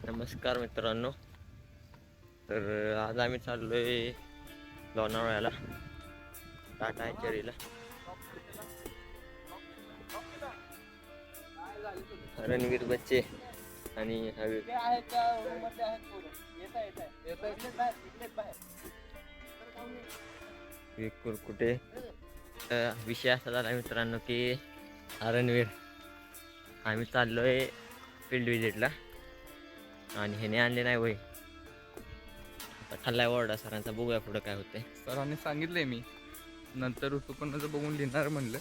नमस्कार मित्रांनो, तर आज आम्ही चाललोय लोणावळ्याला, टाटा हॅचरीला. रणवीर बच्चे आणि कुठे विषय असा झाला मित्रांनो की रणवीर आम्ही चाललोय फील्ड विजिटला आणि ह्याने आणले नाही वय. आता खाल्लाय ओरडा सरांचा, बघूया पुढं काय होते. सरांनी सांगितलंय मी नंतर ऋतुपन्नाचं बघून लिहिणार म्हणलं,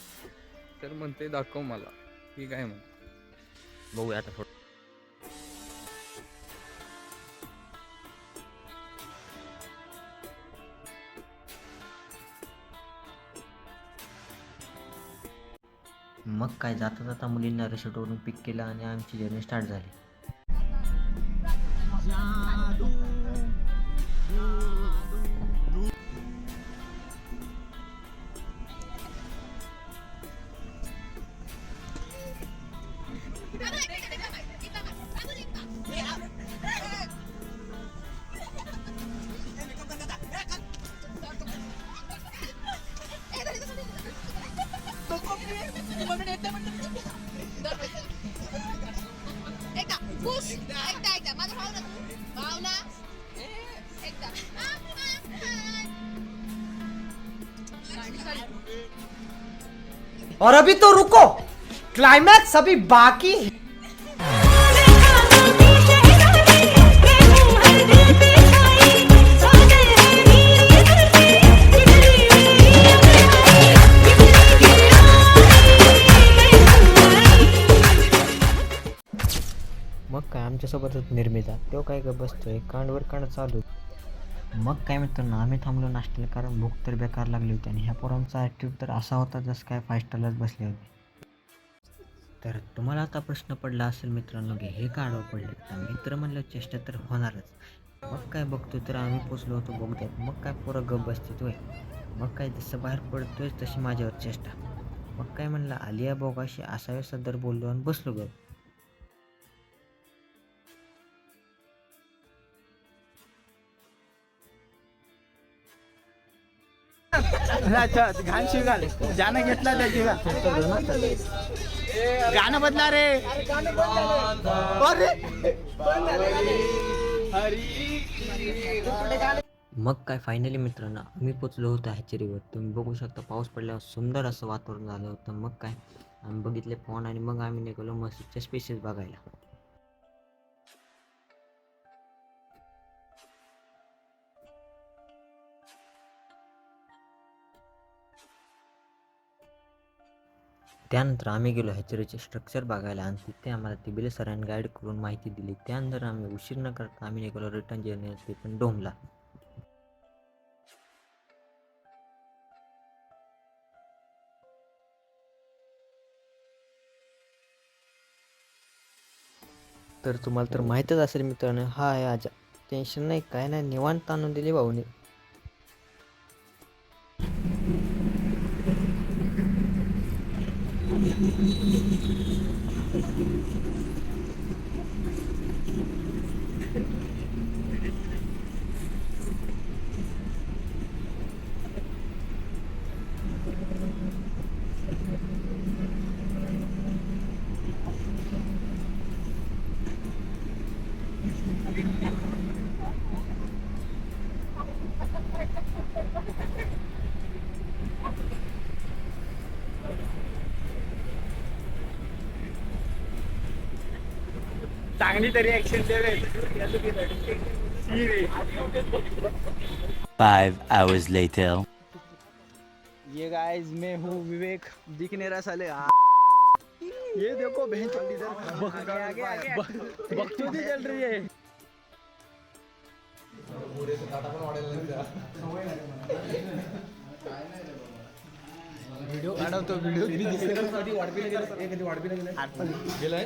तर म्हणते दाखव मला. ठीक आहे मग बघूया आता पुढं. मग काय जाता जाता मुलींना रिसॉर्टवरून पिक केलं आणि आमची जर्नी स्टार्ट झाली. और अभी तो रुको, क्लाइमैक्स अभी बाकी है. मग काय आमच्यासोबतच निर्मिता, तो काय ग बसतोय कांडवर कांड चालू. मग काय मित्रांनो, आम्ही थांबलो नाश्त्याला, कारण भूक तर बेकार लागली होती आणि ह्या पोरांचा ॲटिट्यूड तर असा होता जसं काय 5 स्टारलाच बसले होते. तर तुम्हाला आता प्रश्न पडला असेल मित्रांनो की हे का आडवं पडले. तर मित्र म्हणलं चेष्टा तर होणारच. मग काय बघतो तर आम्ही पोचलो होतो बोगद्यात. मग काय पोरं गप बसते तोय. मग काय जसं बाहेर पडतोय तशी माझ्यावर चेष्टा. मग काय म्हणलं आलिया बोगाशी असावे सदर बोललो आणि बसलो गप. घाण शिवाल ज्यानं घेतला त्याची गाणं बदला रे. मग काय फायनली मित्रांनो आम्ही पोचलो होतो हॅचरीवर. तुम्ही बघू शकता पाऊस पडल्यावर सुंदर असं वातावरण झालं होतं. मग काय आम्ही बघितले फोन आणि मग आम्ही निघालो मस्तीच्या स्पेसेस बघायला. त्यानंतर आम्ही गेलो हॅचरीचे स्ट्रक्चर बघायला आणि तिथे आम्हाला तिबिले सरांनी गाईड करून माहिती दिली. त्यानंतर आम्ही उशीर न करता आम्ही निघालो रिटर्न जर्नी ते पण डोमला. तर तुम्हाला तर माहीतच असेल मित्रांनो, हा आहे आजा. टेन्शन नाही काय नाही, निवांत आणून दिली भाऊने. चांगली तरी ऍक्शन द्यावे. 5 hours later. ये गाइस मैं हूँ विवेक, दिख नहीं रहा साले. ये देखो बहन आगे बकचोदी चल रही है. व्हिडिओ काढवतो, व्हिडिओ गेलाय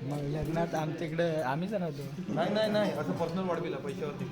मग लग्नात आमच्या इकडे आम्ही जाणवतो. नाही असं पर्सनल वाढविला पैशावरती.